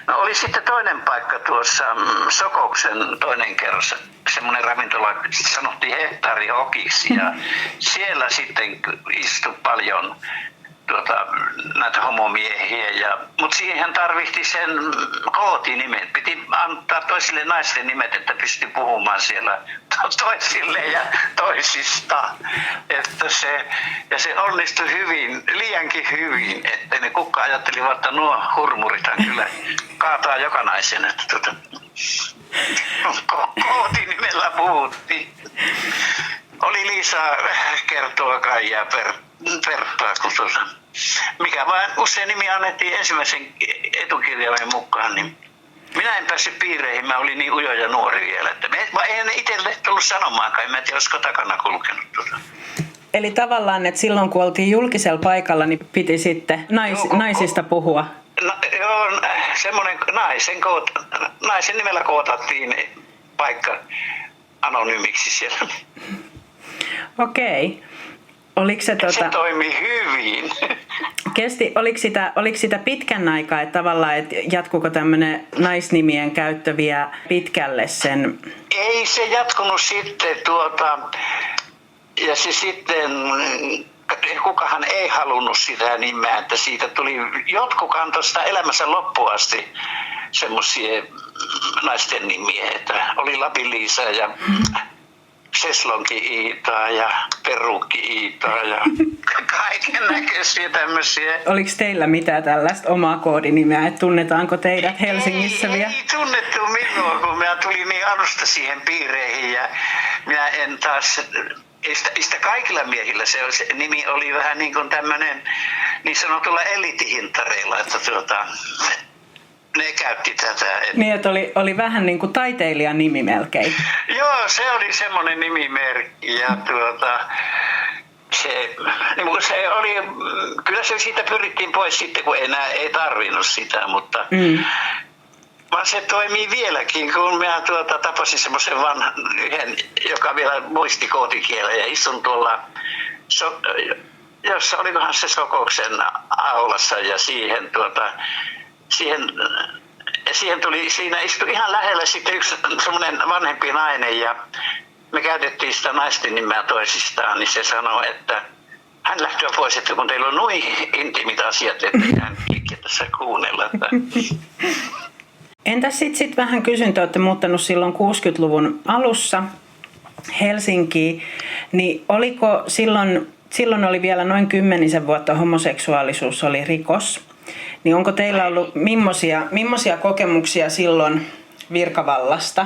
No oli sitten toinen paikka tuossa Sokouksen toinen kerros, semmoinen ravintola, sanottiin Hehtaarihokiksi ja siellä sitten istui paljon näitä homomiehiä, mutta siihen tarvitsi sen kootinimet. Piti antaa toisille naisten nimet, että pystyi puhumaan siellä toisille ja toisista. Että se onnistui hyvin, liiankin hyvin, että ne kukka ajattelivat, että nuo hurmurithan kyllä kaataa joka naisen. Kootinimellä puhuttiin. Oli Liisa kertoa kai ja Perttaa, mikä vain usein nimi annettiin ensimmäisen etukirjaimen mukaan, niin minä en päässyt piireihin, mä olin niin ujo ja nuori vielä, että eihän ne itselle tullut sanomaankaan, en mä tiedä, olisiko takana kulkenut Eli tavallaan, että silloin kun oltiin julkisella paikalla, niin piti sitten naisista puhua. Joo, semmoinen naisen nimellä kootattiin paikka anonyymiksi siellä. Okei. Oliko se toimi hyvin. Oliko sitä pitkän aikaa, että tavallaan, että jatkuuko tämmöinen naisnimien käyttö vielä pitkälle sen? Ei se jatkunut sitten ja se sitten, kukahan ei halunnut sitä nimeä, että siitä tuli, jotkut kantoi sitä elämänsä loppuun asti semmoisia naisten nimiä, että oli Lapin Liisa ja Seslonki Iitaa ja Perukki Iitaa ja kaiken näköisiä tämmöisiä. Oliko teillä mitään tällaista omaa koodinimeä, että tunnetaanko teidät Helsingissä vielä? Ei tunnettu minua, kun minä tulin niin alusta siihen piireihin ja minä en taas, sitä kaikilla miehillä se nimi oli vähän niin kuin tämmöinen niin sanotulla elitihintareilla, että ne käytti tätä. Niin, että oli vähän niin kuin taiteilijan nimi melkein. Joo, se oli semmoinen nimimerkki ja se oli, kyllä se siitä pyrittiin pois sitten, kun ei tarvinnut sitä, mutta vaan se toimii vieläkin, kun minä tapasin semmoisen vanhan yhden, joka vielä muisti kootikielä ja istun tuolla, jossa olikohan se Sokouksen aulassa ja siinä istui ihan lähellä sitten yksi semmoinen vanhempi nainen ja me käytettiin sitä naisten nimeä toisistaan, niin se sanoi, että hän lähtee pois, että kun teillä on noin intiimit asiat, että hän liikkeä tässä kuunnella. Entäs sitten vähän kysyn, te olette muuttanut silloin 60-luvun alussa Helsinkiin, niin oliko silloin oli vielä noin 10 vuotta homoseksuaalisuus oli rikos, niin onko teillä ollut millaisia kokemuksia silloin virkavallasta?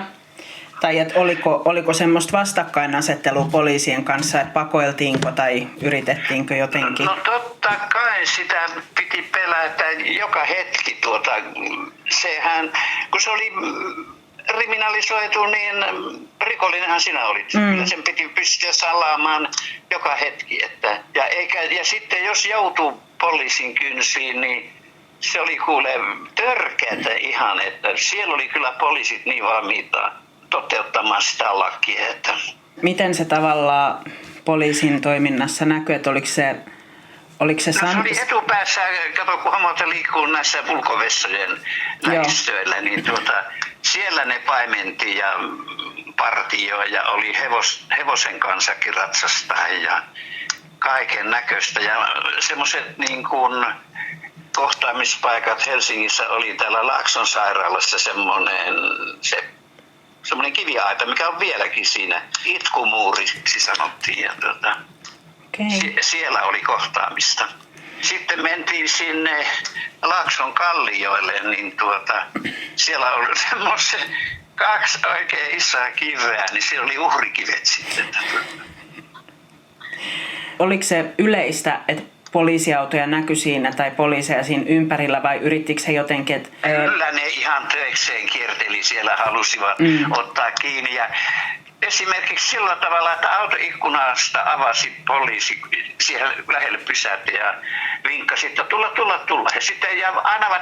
Tai että oliko semmoista vastakkainasettelua poliisien kanssa, että pakoiltiinko tai yritettiinkö jotenkin? No totta kai sitä piti pelätä joka hetki. Sehän, kun se oli kriminalisoitu, niin rikollinenhan sinä olit. Kyllä sen piti pystyä salaamaan joka hetki. Ja sitten jos joutuu poliisin kynsiin, niin se oli kuule törkeätä ihan, että siellä oli kyllä poliisit niin valmiita toteuttamaan sitä lakia. Että miten se tavallaan poliisin toiminnassa näkyy, että oliko se se oli etupäässä, kato kun homot liikkuu näissä ulkovessojen lähistöillä, niin siellä ne paimentiin ja partioi ja oli hevosen kanssakin ratsastaa ja kaiken näköistä. Ja semmoiset niin kuin kohtaamispaikat Helsingissä oli täällä Laakson sairaalassa semmoinen kiviaita, mikä on vieläkin siinä. Itkumuuriksi sanottiin. Ja siellä oli kohtaamista. Sitten mentiin sinne Laakson kallioille, niin siellä oli semmoiset 2 oikein isoa kiveä, niin siellä oli uhrikivet sitten. Oliko se yleistä, että poliisiautoja näkyi siinä tai poliiseja siinä ympärillä vai yrittikö he jotenkin? Että kyllä ne ihan töikseen kierteli siellä, halusivat ottaa kiinni. Ja esimerkiksi sillä tavalla, että autoikkunasta avasi poliisi, siellä lähelle pysähti ja vinkkasi, että tulla. Ja sitten ja aina vaan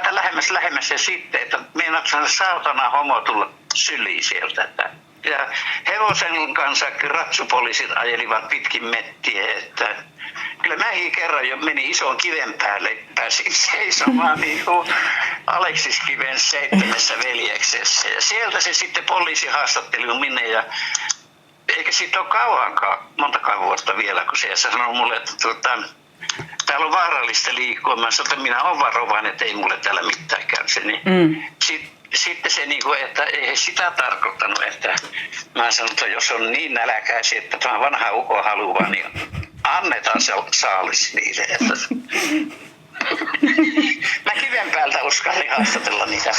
lähemmäs ja sitten, että meinaat saatana homo tulla syliin sieltä. Että Ja hevosen kanssa ratsupoliisit ajelivat pitkin mettiä, että kyllä mäkin kerran jo meni ison kiven päälle, pääsin seisomaan niin kuin Aleksis Kiven 7 veljeksessä. Ja sieltä se sitten poliisi haastatteli minne ja eikä siitä ole kauankaan, montakaan vuotta vielä, kun se sanoi mulle, että täällä on vaarallista liikkua. Mä sanoin, että minä olen varovainen, että ei mulle täällä mitään kärsi. Sitten se, että ei sitä tarkoittanut, että mä sanoin, että jos on niin nälkäisiä, että tämä vanha uko haluaa, niin annetaan se saalis niille. Mä kiven päältä uskallin haastatella niitä.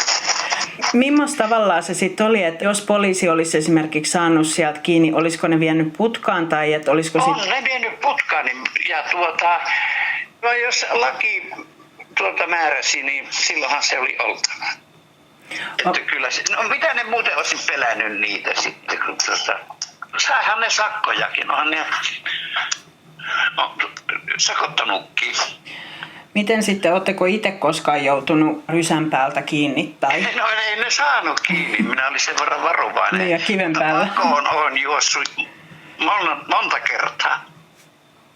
Millaista tavallaan se sitten oli, että jos poliisi olisi esimerkiksi saanut sieltä kiinni, olisiko ne vienyt putkaan tai että olisiko On ne vienyt putkaan ja no jos laki määräsi, niin silloinhan se oli oltava. Että kyllä mitä ne muuten olisi pelännyt niitä sitten, kun saihan ne sakkojakin, onhan ne sakottanutkin. Miten sitten, ootteko itse koskaan joutunut rysän päältä kiinni? Tai? No ei ne saanut kiinni, minä olin sen verran varovainen. Niin ja kiven päällä. Pakoon on juossut monta kertaa.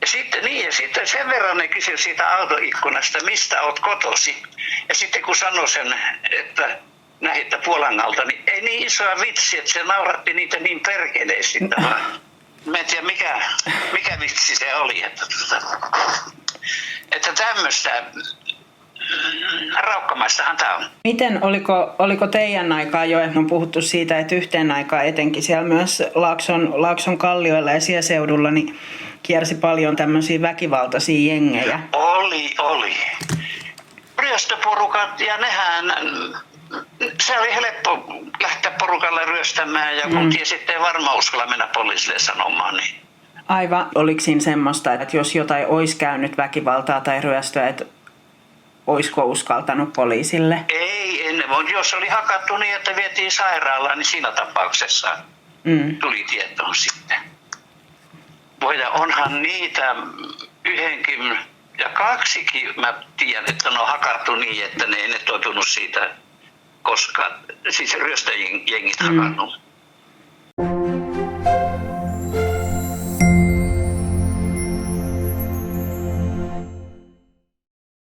Ja sitten sen verran ne kysyi siitä autoikkunasta, mistä oot kotosi. Ja sitten kun sanoi sen, että näitä Puolangalta, niin ei niin isoa vitsi, että se nauratti niitä niin perkeleesti. Mä en tiedä mikä vitsi se oli. Että tämmöistä raukkamaistahan tämä on. Miten, oliko teidän aikaa jo, että on puhuttu siitä, että yhteen aikaan etenkin siellä myös Laakson kallioilla ja siellä seudulla, niin kiersi paljon tämmöisiä väkivaltaisia jengejä? Oli. Ryöstöporukat ja se oli helppo lähteä porukalle ryöstämään ja kun tiesi, ettei varmaan uskalla mennä poliisille sanomaan, niin aivan. Oliko siinä semmoista, että jos jotain olisi käynyt väkivaltaa tai ryöstöä, että olisiko uskaltanut poliisille? Ei ennen, mutta jos oli hakattu niin, että vietiin sairaalaan, niin siinä tapauksessa tuli tietoon sitten. Ja onhan niitä yhdenkin ja kaksikin, mä tiedän, että ne on hakattu niin, että ne ei toitunut siitä koskaan, siis ryöstöjengit hakannut.